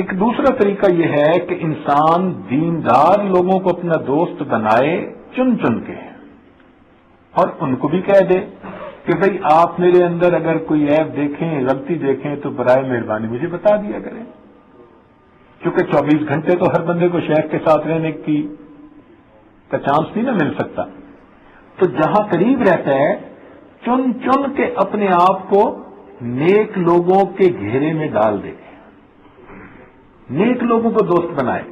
ایک دوسرا طریقہ یہ ہے کہ انسان دیندار لوگوں کو اپنا دوست بنائے چن چن کے، اور ان کو بھی کہہ دے کہ بھئی آپ میرے اندر اگر کوئی عیب دیکھیں، غلطی دیکھیں تو برائے مہربانی مجھے بتا دیا کریں، کیونکہ 24 گھنٹے تو ہر بندے کو شیخ کے ساتھ رہنے کا چانس نہیں نہ مل سکتا. تو جہاں قریب رہتا ہے چن چن کے اپنے آپ کو نیک لوگوں کے گھیرے میں ڈال دے، نیک لوگوں کو دوست بنائے،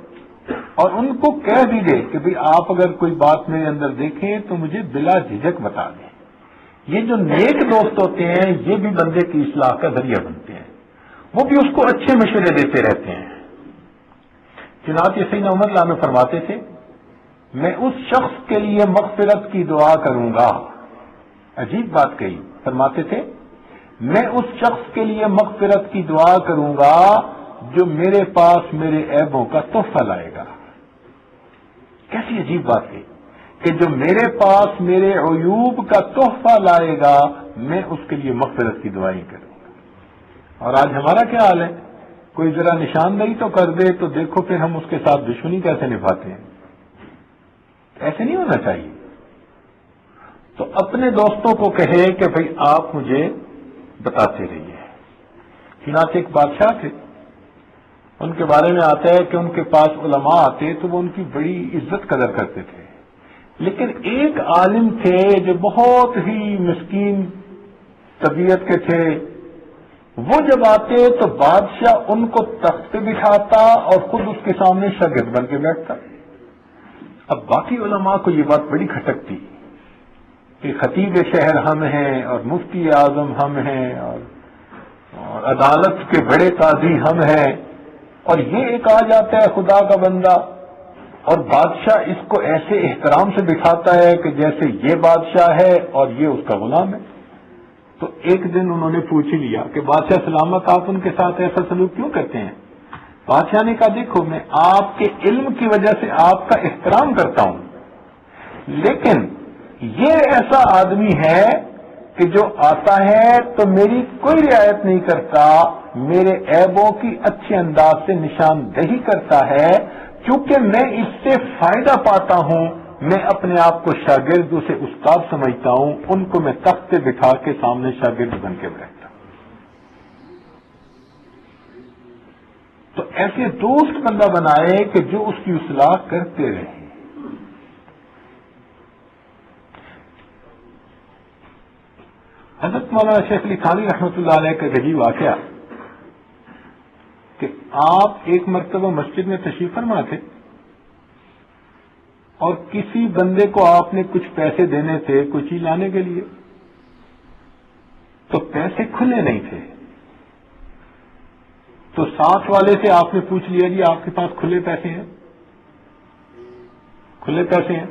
اور ان کو کہہ دیجئے کہ بھئی آپ اگر کوئی بات میرے اندر دیکھیں تو مجھے بلا جھجک بتا دیں. یہ جو نیک دوست ہوتے ہیں یہ بھی بندے کی اصلاح کا ذریعہ بنتے ہیں، وہ بھی اس کو اچھے مشورے دیتے رہتے ہیں. چنانچہ سیدنا عمر رضی اللہ عنہ فرماتے تھے میں اس شخص کے لیے مغفرت کی دعا کروں گا. عجیب بات کہی، فرماتے تھے میں اس شخص کے لیے مغفرت کی دعا کروں گا جو میرے پاس میرے عیبوں کا تحفہ لائے گا. کیسی عجیب بات ہے کہ جو میرے پاس میرے عیوب کا تحفہ لائے گا میں اس کے لیے مغفرت کی دعائیں کروں گا. اور آج ہمارا کیا حال ہے؟ کوئی ذرا نشاندہی تو کر دے تو دیکھو پھر ہم اس کے ساتھ دشمنی کیسے نبھاتے ہیں. ایسے نہیں ہونا چاہیے. تو اپنے دوستوں کو کہے کہ بھئی آپ مجھے بتاتے رہیے. چنانچہ ایک بادشاہ تھے، ان کے بارے میں آتا ہے کہ ان کے پاس علماء آتے تو وہ ان کی بڑی عزت قدر کرتے تھے، لیکن ایک عالم تھے جو بہت ہی مسکین طبیعت کے تھے. وہ جب آتے تو بادشاہ ان کو تخت پہ بٹھاتا اور خود اس کے سامنے شاگرد بن کے بیٹھتا. اب باقی علماء کو یہ بات بڑی کھٹکتی کہ خطیب شہر ہم ہیں اور مفتی اعظم ہم ہیں اور عدالت کے بڑے قاضی ہم ہیں، اور یہ ایک آ جاتا ہے خدا کا بندہ اور بادشاہ اس کو ایسے احترام سے بٹھاتا ہے کہ جیسے یہ بادشاہ ہے اور یہ اس کا غلام ہے. تو ایک دن انہوں نے پوچھ لیا کہ بادشاہ سلامت آپ ان کے ساتھ ایسا سلوک کیوں کرتے ہیں؟ بادشاہ نے کہا دیکھو میں آپ کے علم کی وجہ سے آپ کا احترام کرتا ہوں، لیکن یہ ایسا آدمی ہے کہ جو آتا ہے تو میری کوئی رعایت نہیں کرتا، میرے عیبوں کی اچھے انداز سے نشاندہی کرتا ہے. چونکہ میں اس سے فائدہ پاتا ہوں، میں اپنے آپ کو شاگرد اسے استاد سمجھتا ہوں، ان کو میں تخت پہ بٹھا کے سامنے شاگرد بن کے بیٹھتا ہوں. تو ایسے دوست بندہ بنائے کہ جو اس کی اصلاح کرتے رہیں. حضرت مولانا شیخ علی تھانوی رحمۃ اللہ علیہ کا عجیب واقعہ کہ آپ ایک مرتبہ مسجد میں تشریف فرما تھے اور کسی بندے کو آپ نے کچھ پیسے دینے تھے کوئی چیز لانے کے لیے، تو پیسے کھلے نہیں تھے. تو ساتھ والے سے آپ نے پوچھ لیا جی آپ کے پاس کھلے پیسے ہیں؟ کھلے پیسے ہیں؟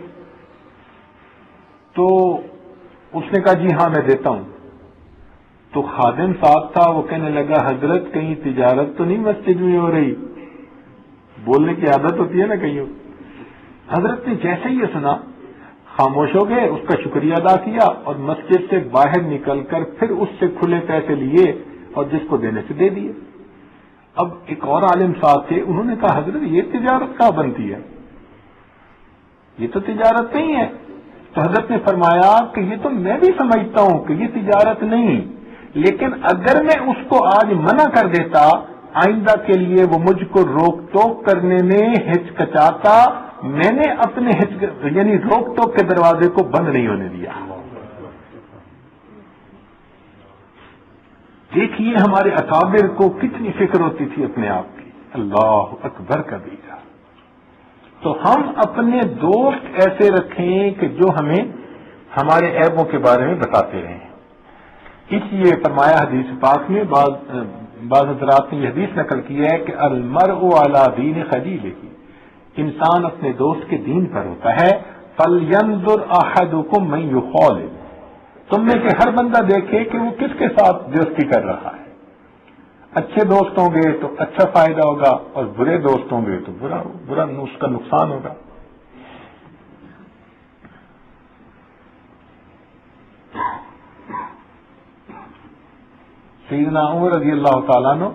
تو اس نے کہا جی ہاں میں دیتا ہوں. تو خادم صاحب تھا، وہ کہنے لگا حضرت کہیں تجارت تو نہیں مسجد میں ہو رہی؟ بولنے کی عادت ہوتی ہے نا کہیں. حضرت نے جیسے ہی یہ سنا خاموش ہو گئے، اس کا شکریہ ادا کیا اور مسجد سے باہر نکل کر پھر اس سے کھلے پیسے لیے اور جس کو دینے سے دے دیے. اب ایک اور عالم صاحب تھے، انہوں نے کہا حضرت یہ تجارت کہاں بنتی ہے؟ یہ تو تجارت نہیں ہے. تو حضرت نے فرمایا کہ یہ تو میں بھی سمجھتا ہوں کہ یہ تجارت نہیں، لیکن اگر میں اس کو آج منع کر دیتا آئندہ کے لیے وہ مجھ کو روک ٹوک کرنے میں ہچکچاتا. میں نے اپنے یعنی روک ٹوک کے دروازے کو بند نہیں ہونے دیا. دیکھیے ہمارے اکابر کو کتنی فکر ہوتی تھی اپنے آپ کی. اللہ اکبر کبیرہ. تو ہم اپنے دوست ایسے رکھیں کہ جو ہمیں ہمارے عیبوں کے بارے میں بتاتے رہیں. اس لیے فرمایا حدیث پاک میں بعض حضرات نے یہ حدیث نقل کی ہے کہ المرء علی دین خلیلہ، انسان اپنے دوست کے دین پر ہوتا ہے. فَلْيَنْظُرْ أَحَدُكُمْ مَنْ يُخَالِلُ، تم میں سے ہر بندہ دیکھے کہ وہ کس کے ساتھ دوستی کر رہا ہے. اچھے دوست ہوں گے تو اچھا فائدہ ہوگا اور برے دوست ہوں گے تو برا اس کا نقصان ہوگا. سیدنا عمر رضی اللہ تعالیٰ عنہ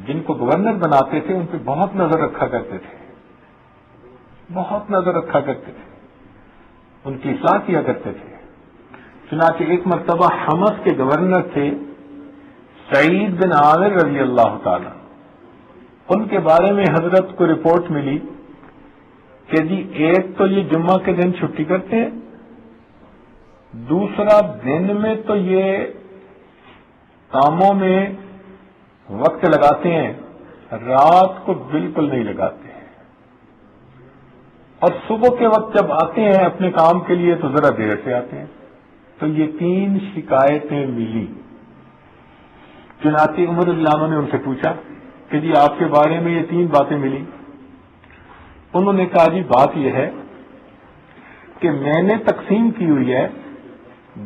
جن کو گورنر بناتے تھے ان پہ بہت نظر رکھا کرتے تھے، بہت نظر رکھا کرتے تھے، ان کی اصلاح کیا کرتے تھے۔ چنانچہ ایک مرتبہ حمص کے گورنر تھے سعید بن عامر رضی اللہ تعالی، ان کے بارے میں حضرت کو رپورٹ ملی کہ جی ایک تو یہ جمعہ کے دن چھٹی کرتے ہیں، دوسرا دن میں تو یہ کاموں میں وقت لگاتے ہیں، رات کو بالکل نہیں لگاتے ہیں، اور صبح کے وقت جب آتے ہیں اپنے کام کے لیے تو ذرا دیر سے آتے ہیں۔ تو یہ 3 شکایتیں ملی۔ چنانچہ عمر رضی اللہ عنہ نے ان سے پوچھا کہ جی آپ کے بارے میں یہ 3 باتیں ملی۔ انہوں نے کہا جی بات یہ ہے کہ میں نے تقسیم کی ہوئی ہے،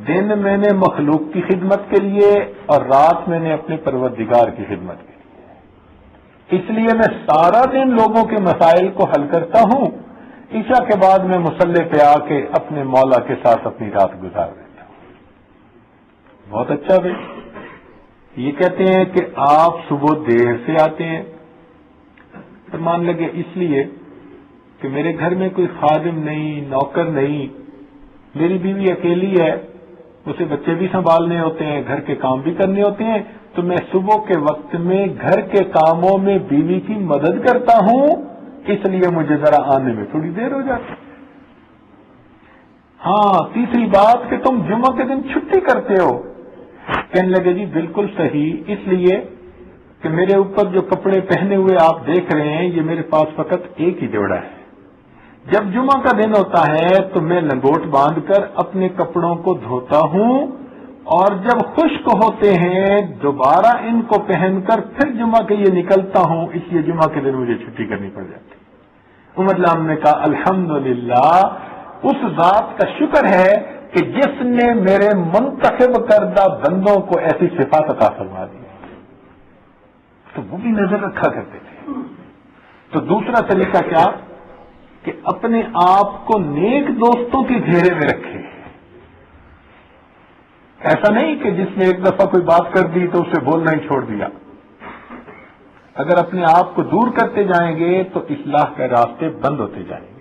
دن میں نے مخلوق کی خدمت کے لیے اور رات میں نے اپنے پروردگار کی خدمت کے لیے، اس لیے میں سارا دن لوگوں کے مسائل کو حل کرتا ہوں، عشاء کے بعد میں مصلی پہ آ کے اپنے مولا کے ساتھ اپنی رات گزار دیتا ہوں۔ بہت اچھا بھائی، یہ کہتے ہیں کہ آپ صبح دیر سے آتے ہیں، تو مان لگے اس لیے کہ میرے گھر میں کوئی خادم نہیں، نوکر نہیں، میری بیوی اکیلی ہے، اسے بچے بھی سنبھالنے ہوتے ہیں، گھر کے کام بھی کرنے ہوتے ہیں، تو میں صبح کے وقت میں گھر کے کاموں میں بیوی کی مدد کرتا ہوں، اس لیے مجھے ذرا آنے میں تھوڑی دیر ہو جاتی۔ ہاں تیسری بات کہ تم جمعہ کے دن چھٹی کرتے ہو، کہنے لگے جی بالکل صحیح، اس لیے کہ میرے اوپر جو کپڑے پہنے ہوئے آپ دیکھ رہے ہیں یہ میرے پاس فقط ایک ہی جوڑا ہے، جب جمعہ کا دن ہوتا ہے تو میں لنگوٹ باندھ کر اپنے کپڑوں کو دھوتا ہوں، اور جب خشک ہوتے ہیں دوبارہ ان کو پہن کر پھر جمعہ کے لیے نکلتا ہوں، اس لیے جمعہ کے دن مجھے چھٹی کرنی پڑ جاتی۔ عمر اللہ نے کہا الحمدللہ، اس ذات کا شکر ہے کہ جس نے میرے منتخب کردہ بندوں کو ایسی صفات عطا فرما دی۔ تو وہ بھی نظر رکھا کرتے تھے۔ تو دوسرا طریقہ کیا کہ اپنے آپ کو نیک دوستوں کے گھیرے میں رکھے۔ ایسا نہیں کہ جس نے ایک دفعہ کوئی بات کر دی تو اسے بولنا ہی چھوڑ دیا۔ اگر اپنے آپ کو دور کرتے جائیں گے تو اصلاح کے راستے بند ہوتے جائیں گے۔